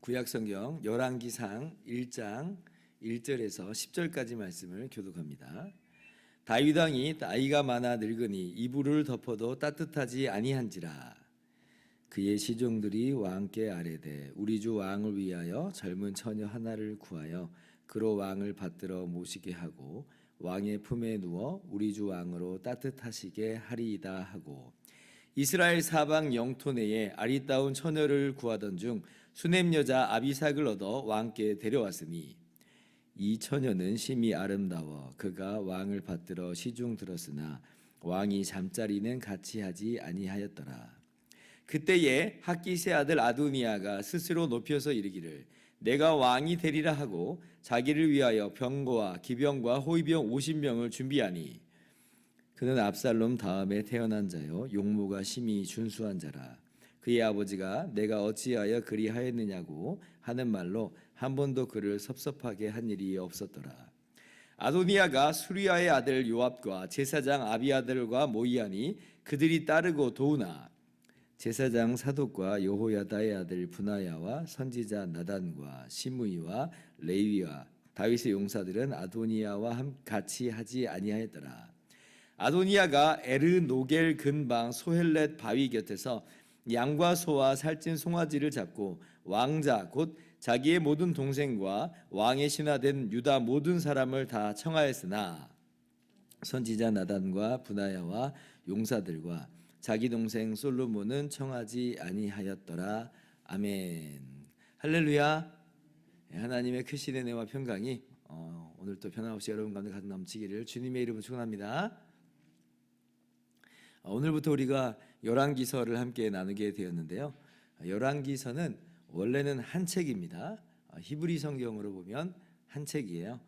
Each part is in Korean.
구약성경 열왕기상 1장 1절에서 10절까지 말씀을 교독합니다. 다윗 왕이 나이가 많아 늙으니 이불을 덮어도 따뜻하지 아니한지라. 그의 시종들이 왕께 아뢰되 우리 주 왕을 위하여 젊은 처녀 하나를 구하여 그로 왕을 받들어 모시게 하고 왕의 품에 누워 우리 주 왕으로 따뜻하시게 하리이다 하고, 이스라엘 사방 영토 내에 아리따운 처녀를 구하던 중 수넴 여자 아비삭을 얻어 왕께 데려왔으니 이 처녀는 심히 아름다워 그가 왕을 받들어 시중 들었으나 왕이 잠자리는 같이 하지 아니하였더라. 그때에 학기세 아들 아도니아가 스스로 높여서 이르기를 내가 왕이 되리라 하고 자기를 위하여 병거와 기병과 호위병 50명을 준비하니, 그는 압살롬 다음에 태어난 자요 용모가 심히 준수한 자라. 그의 아버지가 내가 어찌하여 그리하였느냐고 하는 말로 한 번도 그를 섭섭하게 한 일이 없었더라. 아도니아가 수리아의 아들 요압과 제사장 아비아들과 모이하니 그들이 따르고 도우나, 제사장 사독과 여호야다의 아들 분하야와 선지자 나단과 시므이와 레위와 다윗의 용사들은 아도니아와 같이 하지 아니하였더라. 아도니아가 에르노겔 근방 소헬렛 바위 곁에서 양과 소와 살찐 송아지를 잡고 왕자 곧 자기의 모든 동생과 왕의 신하된 유다 모든 사람을 다 청하였으나 선지자 나단과 분하야와 용사들과 자기 동생 솔로몬은 청하지 아니하였더라. 아멘. 할렐루야. 하나님의 크신 은혜와 평강이 오늘도 변함없이 여러분 가운데 가득 넘치기를 주님의 이름으로 축원합니다. 오늘부터 우리가 열왕기서를 함께 나누게 되었는데요. 열왕기서는 원래는 한 책입니다. 히브리 성경으로 보면 한 책이에요.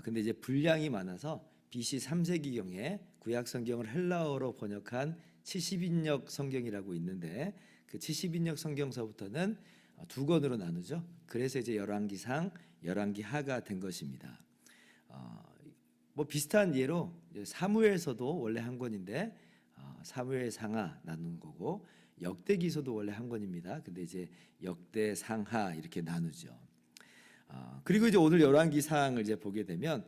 근데 이제 분량이 많아서 BC 3세기경에 구약 성경을 헬라어로 번역한 70인역 성경이라고 있는데, 그 70인역 성경서부터는 두 권으로 나누죠. 그래서 이제 열왕기상, 열왕기하가 된 것입니다. 뭐 비슷한 예로 사무엘서도 원래 한 권인데 사무엘상하 나눈 거고, 역대기서도 원래 한 권입니다. 근데 이제 역대상하 이렇게 나누죠. 그리고 이제 오늘 열왕기상을 이제 보게 되면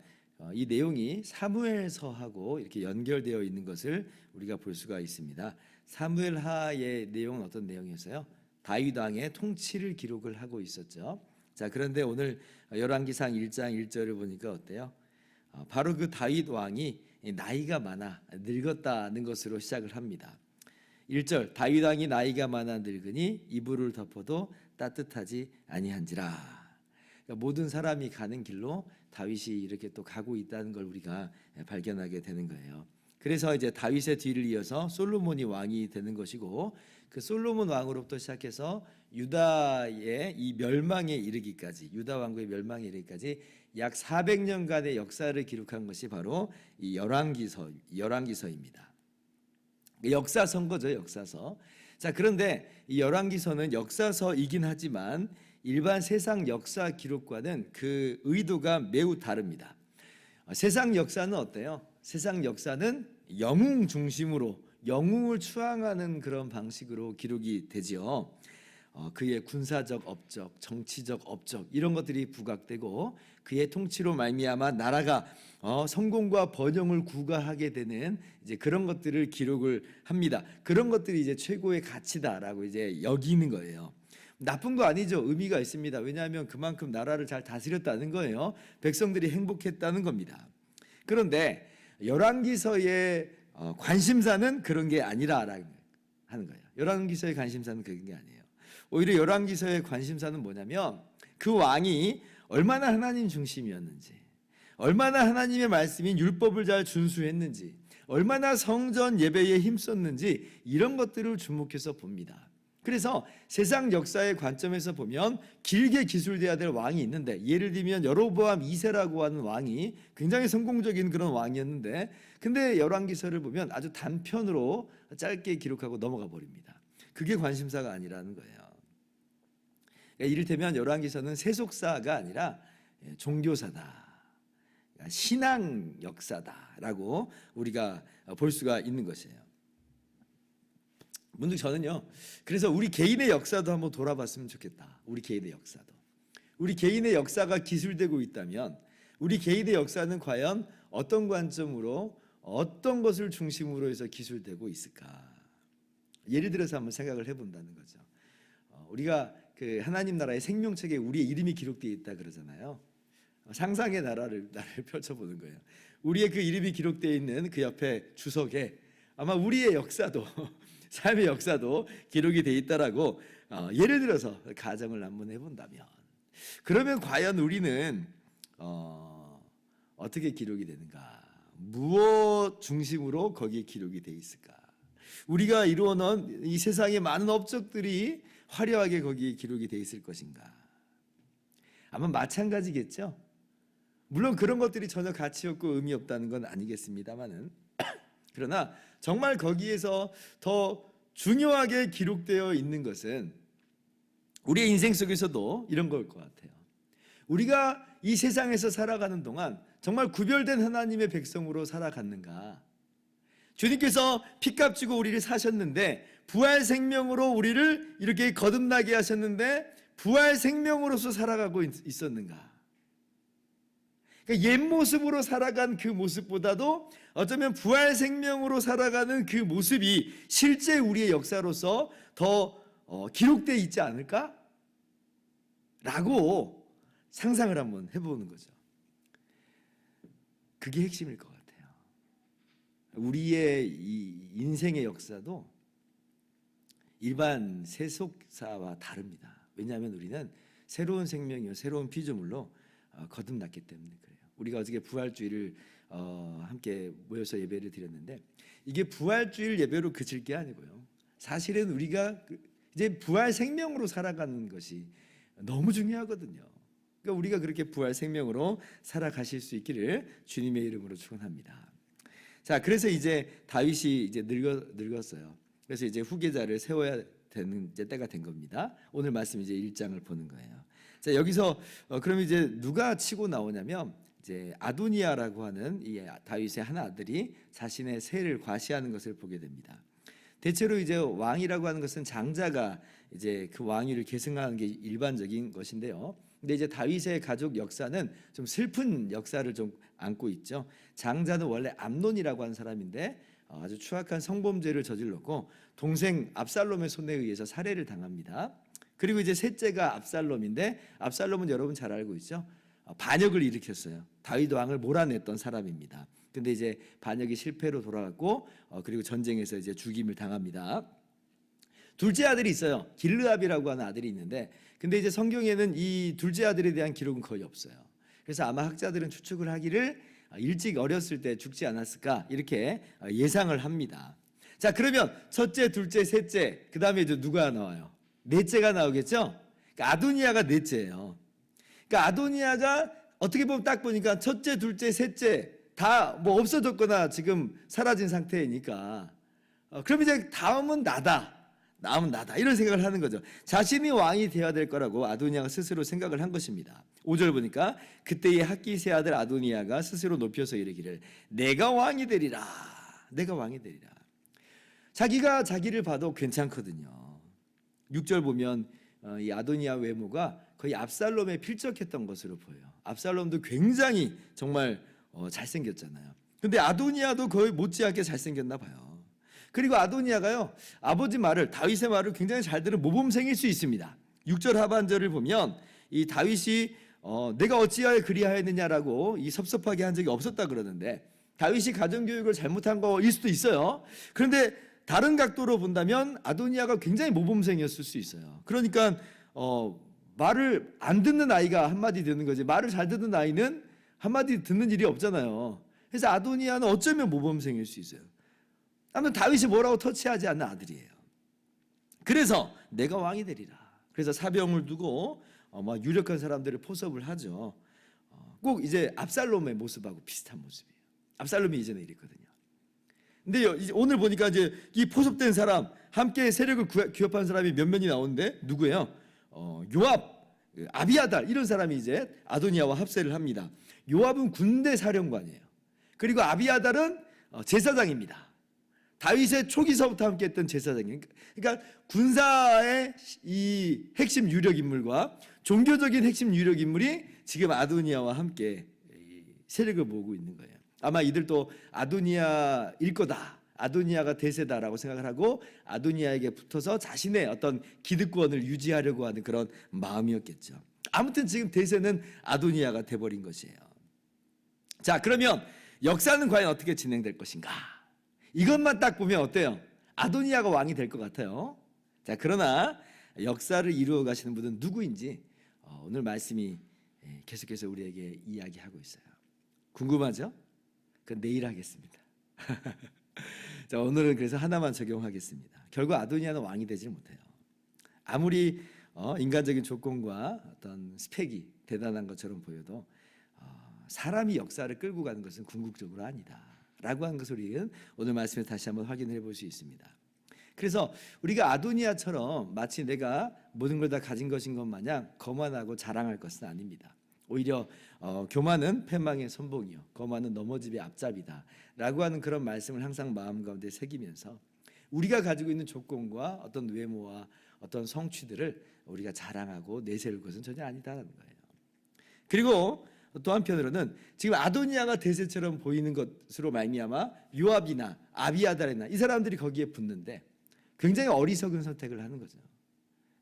이 내용이 사무엘서하고 이렇게 연결되어 있는 것을 우리가 볼 수가 있습니다. 사무엘하의 내용은 어떤 내용이었어요? 다윗 왕의 통치를 기록을 하고 있었죠. 자, 그런데 오늘 열왕기상 1장 1절을 보니까 어때요? 바로 그 다윗 왕이 나이가 많아 늙었다는 것으로 시작을 합니다. 1절 다윗 왕이 나이가 많아 늙으니 이불을 덮어도 따뜻하지 아니한지라. 그러니까 모든 사람이 가는 길로 다윗이 이렇게 또 가고 있다는 걸 우리가 발견하게 되는 거예요. 그래서 이제 다윗의 뒤를 이어서 솔로몬이 왕이 되는 것이고, 그 솔로몬 왕으로부터 시작해서 유다의 이 멸망에 이르기까지, 유다 왕국의 멸망에 이르기까지 약 400년간의 역사를 기록한 것이 바로 이 열왕기서입니다. 역사서인 거죠, 역사서. 자, 그런데 이 열왕기서는 역사서이긴 하지만 일반 세상 역사 기록과는 그 의도가 매우 다릅니다. 세상 역사는 어때요? 세상 역사는 영웅 중심으로 영웅을 추앙하는 그런 방식으로 기록이 되지요. 그의 군사적 업적, 정치적 업적 이런 것들이 부각되고 그의 통치로 말미암아 나라가 성공과 번영을 구가하게 되는 이제 그런 것들을 기록을 합니다. 그런 것들이 이제 최고의 가치다라고 이제 여기는 거예요. 나쁜 거 아니죠. 의미가 있습니다. 왜냐하면 그만큼 나라를 잘 다스렸다는 거예요. 백성들이 행복했다는 겁니다. 그런데 열왕기서의 관심사는 그런 게 아니라라고 하는 거예요. 열왕기서의 관심사는 그런 게 아니에요. 오히려 열왕기서의 관심사는 뭐냐면 그 왕이 얼마나 하나님 중심이었는지, 얼마나 하나님의 말씀인 율법을 잘 준수했는지, 얼마나 성전 예배에 힘썼는지 이런 것들을 주목해서 봅니다. 그래서 세상 역사의 관점에서 보면 길게 기술돼야 될 왕이 있는데, 예를 들면 여로보암 2세라고 하는 왕이 굉장히 성공적인 그런 왕이었는데, 근데 열왕기서를 보면 아주 단편으로 짧게 기록하고 넘어가 버립니다. 그게 관심사가 아니라는 거예요. 그러니까 이를테면 열왕기서는 세속사가 아니라 종교사다, 신앙 역사다라고 우리가 볼 수가 있는 것이에요. 문득 저는요, 그래서 우리 개인의 역사도 한번 돌아봤으면 좋겠다. 우리 개인의 역사도. 우리 개인의 역사가 기술되고 있다면 우리 개인의 역사는 과연 어떤 관점으로, 어떤 것을 중심으로 해서 기술되고 있을까? 예를 들어서 한번 생각을 해본다는 거죠. 우리가 그 하나님 나라의 생명책에 우리의 이름이 기록되어 있다 그러잖아요. 상상의 나라를 펼쳐보는 거예요. 우리의 그 이름이 기록되어 있는 그 옆에 주석에 아마 우리의 역사도 삶의 역사도 기록이 되어 있다라고 예를 들어서 가정을 한번 해본다면, 그러면 과연 우리는 어떻게 기록이 되는가? 무엇 중심으로 거기에 기록이 되어 있을까? 우리가 이루어놓은 이 세상의 많은 업적들이 화려하게 거기에 기록이 되어 있을 것인가? 아마 마찬가지겠죠. 물론 그런 것들이 전혀 가치 없고 의미 없다는 건 아니겠습니다만은 그러나 정말 거기에서 더 중요하게 기록되어 있는 것은 우리의 인생 속에서도 이런 걸 것 같아요. 우리가 이 세상에서 살아가는 동안 정말 구별된 하나님의 백성으로 살아갔는가? 주님께서 피값 주고 우리를 사셨는데 부활 생명으로 우리를 이렇게 거듭나게 하셨는데 부활 생명으로서 살아가고 있었는가? 그러니까 옛 모습으로 살아간 그 모습보다도 어쩌면 부활 생명으로 살아가는 그 모습이 실제 우리의 역사로서 더 기록되어 있지 않을까? 라고 상상을 한번 해보는 거죠. 그게 핵심일 것 같아요. 우리의 이 인생의 역사도 일반 세속사와 다릅니다. 왜냐하면 우리는 새로운 생명이요, 새로운 피조물로 거듭났기 때문에 그래요. 우리가 어저께 부활주일을 함께 모여서 예배를 드렸는데, 이게 부활주일 예배로 그칠 게 아니고요, 사실은 우리가 이제 부활 생명으로 살아가는 것이 너무 중요하거든요. 그러니까 우리가 그렇게 부활 생명으로 살아가실 수 있기를 주님의 이름으로 축원합니다. 자, 그래서 이제 다윗이 이제 늙었어요. 그래서 이제 후계자를 세워야 되는 이제 때가 된 겁니다. 오늘 말씀 이제 1장을 보는 거예요. 자, 여기서 그럼 이제 누가 치고 나오냐면 이제 아도니아라고 하는 이 다윗의 한 아들이 자신의 세를 과시하는 것을 보게 됩니다. 대체로 이제 왕이라고 하는 것은 장자가 이제 그 왕위를 계승하는 게 일반적인 것인데요. 근데 이제 다윗의 가족 역사는 좀 슬픈 역사를 좀 안고 있죠. 장자는 원래 암논이라고 하는 사람인데 아주 추악한 성범죄를 저질렀고 동생 압살롬의 손에 의해서 살해를 당합니다. 그리고 이제 셋째가 압살롬인데, 압살롬은 여러분 잘 알고 있죠. 반역을 일으켰어요. 다윗 왕을 몰아냈던 사람입니다. 근데 이제 반역이 실패로 돌아갔고 그리고 전쟁에서 이제 죽임을 당합니다. 둘째 아들이 있어요. 길르압이라고 하는 아들이 있는데, 근데 이제 성경에는 이 둘째 아들에 대한 기록은 거의 없어요. 그래서 아마 학자들은 추측을 하기를 일찍 어렸을 때 죽지 않았을까 이렇게 예상을 합니다. 자, 그러면 첫째, 둘째, 셋째, 그 다음에 이제 누가 나와요? 넷째가 나오겠죠? 그러니까 아도니아가 넷째예요. 그러니까 아도니아가 어떻게 보면 딱 보니까 첫째, 둘째, 셋째 다 뭐 없어졌거나 지금 사라진 상태이니까 그럼 이제 다음은 나다 이런 생각을 하는 거죠. 자신이 왕이 되어야 될 거라고 아도니아가 스스로 생각을 한 것입니다. 5절 보니까 그때의 학기세 아들 아도니아가 스스로 높여서 이르기를 내가 왕이 되리라. 내가 왕이 되리라. 자기가 자기를 봐도 괜찮거든요. 6절 보면 이 아도니아 외모가 거의 압살롬에 필적했던 것으로 보여요. 압살롬도 굉장히 정말 잘생겼잖아요. 근데 아도니아도 거의 못지않게 잘생겼나 봐요. 그리고 아도니아가요, 아버지 말을, 다윗의 말을 굉장히 잘 들은 모범생일 수 있습니다. 6절 하반절을 보면 이 다윗이 내가 어찌하여 그리하였느냐라고 이 섭섭하게 한 적이 없었다 그러는데, 다윗이 가정교육을 잘못한 거일 수도 있어요. 그런데 다른 각도로 본다면 아도니아가 굉장히 모범생이었을 수 있어요. 그러니까 말을 안 듣는 아이가 한마디 듣는 거지, 말을 잘 듣는 아이는 한마디 듣는 일이 없잖아요. 그래서 아도니아는 어쩌면 모범생일 수 있어요. 아무튼 다윗이 뭐라고 터치하지 않는 아들이에요. 그래서 내가 왕이 되리라. 그래서 사병을 두고 막 유력한 사람들을 포섭을 하죠. 꼭 이제 압살롬의 모습하고 비슷한 모습이에요. 압살롬이 이전에 이랬거든요. 근데 오늘 보니까 이제 이 포섭된 사람, 함께 세력을 규합한 사람이 몇 명이 나오는데 누구예요? 요압, 아비아달 이런 사람이 이제 아도니아와 합세를 합니다. 요압은 군대 사령관이에요. 그리고 아비아달은 제사장입니다. 다윗의 초기서부터 함께했던 제사장이에요. 그러니까 군사의 이 핵심 유력 인물과 종교적인 핵심 유력 인물이 지금 아도니아와 함께 세력을 모으고 있는 거예요. 아마 이들도 아도니아일 거다, 아도니아가 대세다라고 생각을 하고 아도니아에게 붙어서 자신의 어떤 기득권을 유지하려고 하는 그런 마음이었겠죠. 아무튼 지금 대세는 아도니아가 돼버린 것이에요. 자, 그러면 역사는 과연 어떻게 진행될 것인가? 이것만 딱 보면 어때요? 아도니아가 왕이 될 것 같아요. 자, 그러나 역사를 이루어 가시는 분은 누구인지 오늘 말씀이 계속해서 우리에게 이야기하고 있어요. 궁금하죠? 그건 내일 하겠습니다. 자, 오늘은 그래서 하나만 적용하겠습니다. 결국 아도니아는 왕이 되지 못해요. 아무리 인간적인 조건과 어떤 스펙이 대단한 것처럼 보여도 사람이 역사를 끌고 가는 것은 궁극적으로 아니다라고 하는 것을 우리는 오늘 말씀에서 다시 한번 확인해 볼 수 있습니다. 그래서 우리가 아도니아처럼 마치 내가 모든 걸 다 가진 것인 것 마냥 거만하고 자랑할 것은 아닙니다. 오히려 교만은 패망의 선봉이요 거만은 넘어짐의 앞잡이다 라고 하는 그런 말씀을 항상 마음 가운데 새기면서 우리가 가지고 있는 조건과 어떤 외모와 어떤 성취들을 우리가 자랑하고 내세울 것은 전혀 아니다라는 거예요. 그리고 또 한편으로는 지금 아도니아가 대세처럼 보이는 것으로 말미암아 요압이나 아비아달이나 이 사람들이 거기에 붙는데 굉장히 어리석은 선택을 하는 거죠.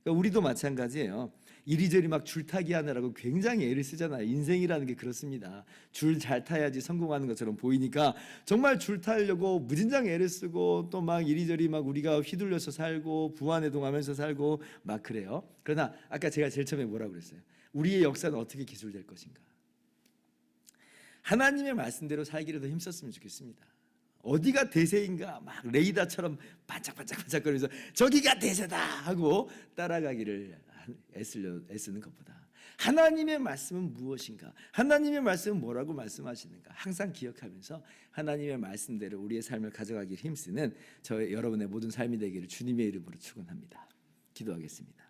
그러니까 우리도 마찬가지예요. 이리저리 막 줄타기 하느라고 굉장히 애를 쓰잖아요. 인생이라는 게 그렇습니다. 줄 잘 타야지 성공하는 것처럼 보이니까 정말 줄 타려고 무진장 애를 쓰고 또 막 이리저리 막 우리가 휘둘려서 살고 부안해동하면서 살고 막 그래요. 그러나 아까 제가 제일 처음에 뭐라고 그랬어요? 우리의 역사는 어떻게 기술될 것인가? 하나님의 말씀대로 살기를 더 힘썼으면 좋겠습니다. 어디가 대세인가 막 레이더처럼 반짝반짝반짝거리면서 저기가 대세다 하고 따라가기를 애쓰는 것보다 하나님의 말씀은 무엇인가, 하나님의 말씀은 뭐라고 말씀하시는가 항상 기억하면서 하나님의 말씀대로 우리의 삶을 가져가기를 힘쓰는 여러분의 모든 삶이 되기를 주님의 이름으로 축원합니다. 기도하겠습니다.